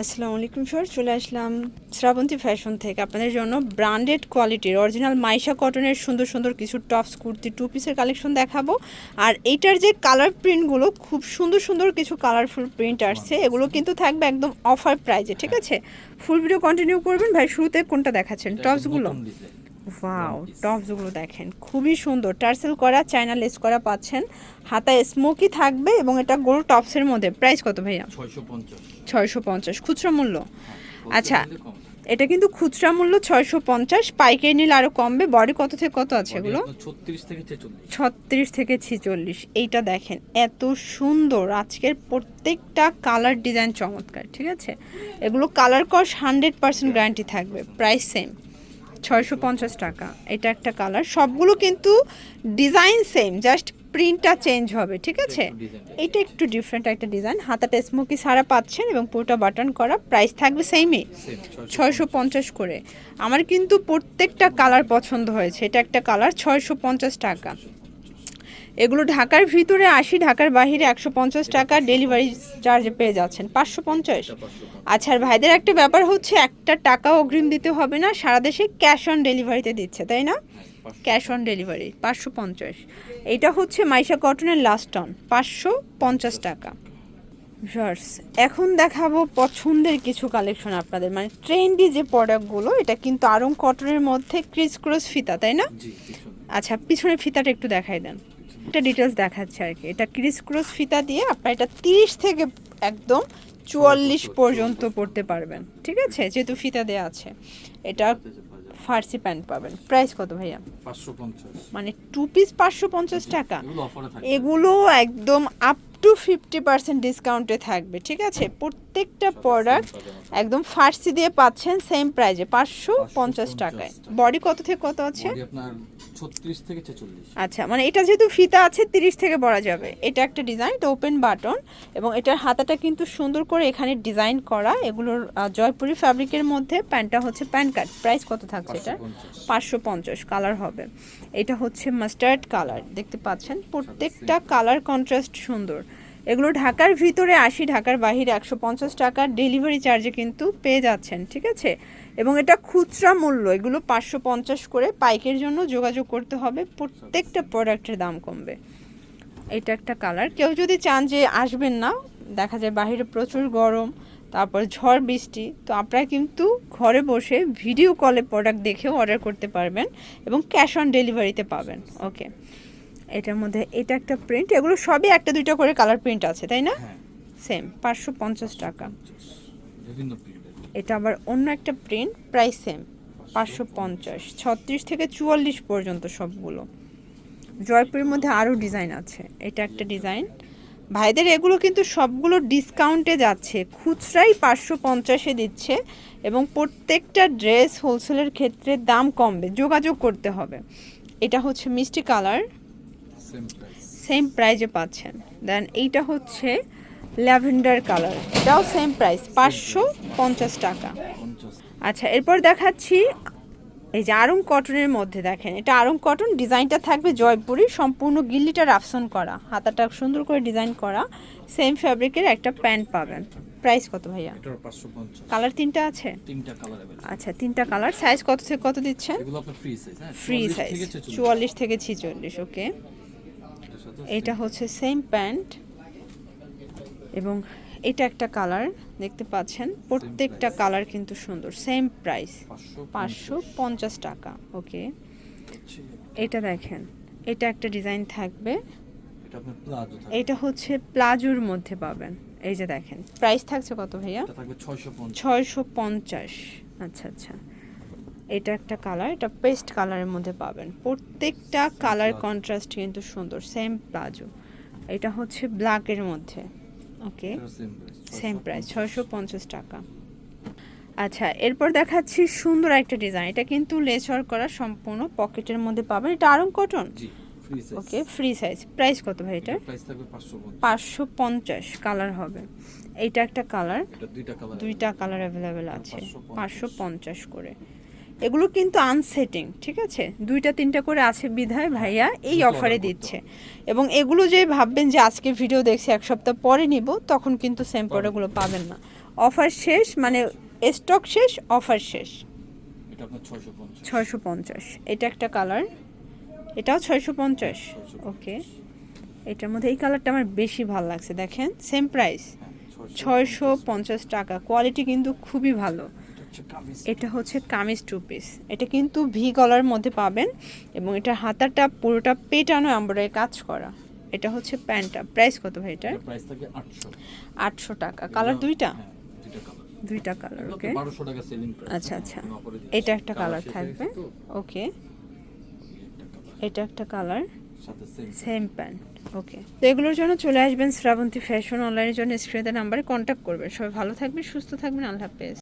আসসালামু আলাইকুম স্যার, চলে আসলাম শ্রাবন্তী ফ্যাশন থেকে আপনাদের জন্য ব্র্যান্ডেড কোয়ালিটির অরিজিনাল মাইশা কটনের সুন্দর সুন্দর কিছু টপস কুর্তি টু পিসের কালেকশন দেখাবো। আর এইটার যে কালার প্রিন্টগুলো খুব সুন্দর সুন্দর কিছু কালারফুল প্রিন্ট আসছে, এগুলো কিন্তু থাকবে একদম অফার প্রাইজে। ঠিক আছে, ফুল ভিডিও কন্টিনিউ করবেন। ভাই শুরুতে কোনটা দেখাচ্ছেন? টপসগুলো। ওয়াও, টপসগুলো দেখেন খুবই সুন্দর, টার্সেল করা চায়না লেস করা পাচ্ছেন, হাতায় স্মোকি থাকবে এবং এটা গোল টপসের মধ্যে। প্রাইস কত ভাইয়া? 650 খুচরা মূল্য। আচ্ছা, এটা কিন্তু খুচরা মূল্য 650, পাইকারি নিলে আরও কমবে। বডি কত থেকে কত আছে এগুলো? 36 থেকে 46। এইটা দেখেন এত সুন্দর, আজকের প্রত্যেকটা কালার ডিজাইন চমৎকার। ঠিক আছে, এগুলো কালার কস 100% গ্যারান্টি থাকবে। প্রাইস সেম 650 টাকা। এটা একটা কালার, সবগুলো কিন্তু ডিজাইন সেম, জাস্ট প্রিন্টটা চেঞ্জ হবে। ঠিক আছে, এটা একটু ডিফারেন্ট একটা ডিজাইন, হাতাটা স্মোকি সারা পাচ্ছেন এবং পুরোটা বাটন করা। প্রাইস থাকবে সেমই 650 করে। আমার কিন্তু প্রত্যেকটা কালার পছন্দ হয়েছে। এটা একটা কালার 650 টাকা। এগুলো ঢাকার ভিতরে 80, ঢাকার বাইরে 150 টাকা ডেলিভারি চার্জে পেয়ে যাচ্ছেন 550। আচ্ছা, আর ভাইদের একটা ব্যাপার হচ্ছে, একটা টাকা অগ্রিম দিতে হবে না, সারা দেশে ক্যাশ অন ডেলিভারিতে দিচ্ছে, তাই না? Cash on delivery 550। এইটা হচ্ছে মাইশা কটনের লাস্ট অন 550 টাকা। ভিউয়ার্স, এখন দেখাবো পছন্দের কিছু কালেকশন আপনাদের, মানে ট্রেন্ডি যে প্রোডাক্টগুলো। এটা কিন্তু আরং কটনের মধ্যে ক্রিস ক্রস ফিতা, তাই না? আচ্ছা, পিছনের ফিতাটা একটু দেখাই দেন। এটা ডিটেলস দেখাচ্ছে আর কি। এটা ক্রিস ক্রস ফিতা দিয়ে আপনার এটা 30 থেকে একদম 44 পর্যন্ত পড়তে পারবেন। ঠিক আছে, যেহেতু ফিতা দেওয়া আছে। এটা ফার্সি প্যান্ট পাবেন। প্রাইস কত ভাইয়া? 550, মানে টু পিস 550 টাকা। এগুলো একদম আপ টু 50% ডিসকাউন্টে থাকবে। ঠিক আছে, প্রত্যেকটা প্রোডাক্ট একদম ফার্সি দিয়ে পাচ্ছেন সেম প্রাইজে 550 টাকায়। বডি কত থেকে কত আছে? বডি আপনার 36 থেকে 46। আচ্ছা, মানে এটা যেহেতু ফিতা আছে 30 থেকে পরা যাবে। এটা একটা ডিজাইন, এটা ওপেন বাটন এবং এটার হাতাটা কিন্তু সুন্দর করে এখানে ডিজাইন করা। এগুলোর জয়পুরি ফ্যাব্রিকের মধ্যে। প্যান্টটা হচ্ছে প্যান্ট কাট। প্রাইস কত থাকছে এটা? 550। কালার হবে, এটা হচ্ছে মাস্টার্ড কালার, দেখতে পাচ্ছেন প্রত্যেকটা কালার কন্ট্রাস্ট সুন্দর। এগুলো ঢাকার ভিতরে 80, ঢাকার বাইরে 150 টাকা ডেলিভারি চার্জে কিন্তু পেয়ে যাচ্ছেন। ঠিক আছে, এবং এটা খুচরা মূল্য, এগুলো 550 করে। পাইকের জন্য যোগাযোগ করতে হবে, প্রত্যেকটা প্রোডাক্টের দাম কমবে। এটা একটা কালার। কেউ যদি চান যে আসবেন না, দেখা যায় বাইরে প্রচুর গরম, তারপর ঝড় বৃষ্টি, তো আপনারা কিন্তু ঘরে বসে ভিডিও কলে প্রোডাক্ট দেখেও অর্ডার করতে পারবেন এবং ক্যাশ অন ডেলিভারিতে পাবেন। ওকে, এটার মধ্যে এটা একটা প্রিন্ট, এগুলো সবই একটা দুইটা করে কালার প্রিন্ট আছে, তাই না? সেম 550 টাকা। এটা আবার অন্য একটা প্রিন্ট, প্রাইস সেম 550। 36 থেকে 44 পর্যন্ত সবগুলো। জয়পুরের মধ্যে আরও ডিজাইন আছে। এটা একটা ডিজাইন ভাইদের, এগুলো কিন্তু সবগুলো ডিসকাউন্টে যাচ্ছে, খুচরাই 550-এ দিচ্ছে এবং প্রত্যেকটা ড্রেস হোলসেলের ক্ষেত্রে দাম কমবে, যোগাযোগ করতে হবে। এটা হচ্ছে মিষ্টি কালার, সেম প্রাইজে পাচ্ছেন। দেন এইটা হচ্ছে ল্যাভেন্ডার কালার, এটাও সেম প্রাইস 550 টাকা। আচ্ছা, এরপর দেখাচ্ছি এই যে আরং কটনের মধ্যে। দেখেন এটা আরং কটন, ডিজাইনটা থাকবে জয়পুরি, সম্পূর্ণ গিল্লিটা রাফসন করা, হাতাটা সুন্দর করে ডিজাইন করা, সেম ফ্যাব্রিকের একটা প্যান্ট পাবেন। প্রাইস কত ভাইয়া? এটা 550। কালার তিনটা আছে? তিনটা কালার अवेलेबल। আচ্ছা, তিনটা কালার। সাইজ কত থেকে কত দিচ্ছেন? এগুলো আপনার ফ্রি সাইজ, হ্যাঁ, ফ্রি সাইজ 44 থেকে 46। ওকে, এটা হচ্ছে সেম প্যান্ট এবং এটা একটা কালার, দেখতে পাচ্ছেন প্রত্যেকটা কালার কিন্তু সুন্দর। সেম প্রাইস 550 টাকা। ওকে, এটা দেখেন, এটা একটা ডিজাইন থাকবে, এটা আপনার প্লাজো থাকবে। এটা হচ্ছে প্লাজোর মধ্যে পাবেন। এই যে দেখেন, প্রাইস থাকছে কত ভাইয়া? এটা থাকবে 650। 650। আচ্ছা আচ্ছা, এটা একটা কালার, এটা পেস্ট কালারের মধ্যে পাবেন। প্রত্যেকটা কালার কন্ট্রাস্ট কিন্তু সুন্দর, সেম প্লাজো। এটা হচ্ছে ব্ল্যাকের মধ্যে। ওকে, সেম প্রাইস 650 টাকা। আচ্ছা, এরপর দেখাচ্ছি সুন্দর একটা ডিজাইন, এটা কিন্তু লেস ওয়ার্ক করা, সম্পূর্ণ পকেটের মধ্যে পাবেন। এটা আরং কটন। জি, ফ্রি সাইজ। ওকে, ফ্রি সাইজ। প্রাইস কত ভাই এটা? প্রাইস থাকবে 550। 550। কালার হবে, এইটা একটা কালার, এটা দুইটা কালার, দুইটা কালার অ্যাভেলেবেল আছে, 550 করে। এগুলো কিন্তু আনসেটিং, ঠিক আছে, 2-3টা করে আছে বিধায় ভাইয়া এই দ্রুত অফারে order দিচ্ছে। করতে এবং এগুলো যে ভাববেন যে আজকে ভিডিও দেখছি 1 সপ্তাহ পরে নিব, তখন কিন্তু সেম প্রোডাক্টগুলো পাবেন না। অফার শেষ, মানে স্টক শেষ, অফার শেষ। এটা আপনার 650 650। এটা একটা কালার, এটাও 650। 650 ওকে, এটার মধ্যে এই কালারটা আমার বেশি ভালো লাগছে, দেখেন সেম প্রাইস হ্যাঁ 650 টাকা। কোয়ালিটি কিন্তু খুবই ভালো। এটা হচ্ছে কামিজ এটা হচ্ছে কামিজ 2 পিস, এটা কিন্তু ভি গলার মধ্যে পাবেন এবং এটা হাতাটা পুরোটা পেটানো এমব্রয়ডারি কাজ করা। এটা হচ্ছে প্যান্টটা। প্রাইস কত ভাই এটার? এটা প্রাইস থাকে 800 800 টাকা। কালার দুইটা? হ্যাঁ দুইটা কালার। দুইটা কালার, এগুলো তো ওকে। 1200 টাকা সেলিং প্রাইস। আচ্ছা আচ্ছা, এটা একটা কালার থাকবে, ওকে। এটা একটা কালার, সাথে সেম সেম প্যান্ট, ওকে। তো এগুলোর জন্য চলে আসবেন শ্রাবন্তী ফ্যাশন অনলাইনের জন্য, স্ক্রিনে নাম্বারে কন্ট্যাক্ট করবেন। সবাই ভালো থাকবেন, সুস্থ থাকবেন, আল্লাহ হাফেজ।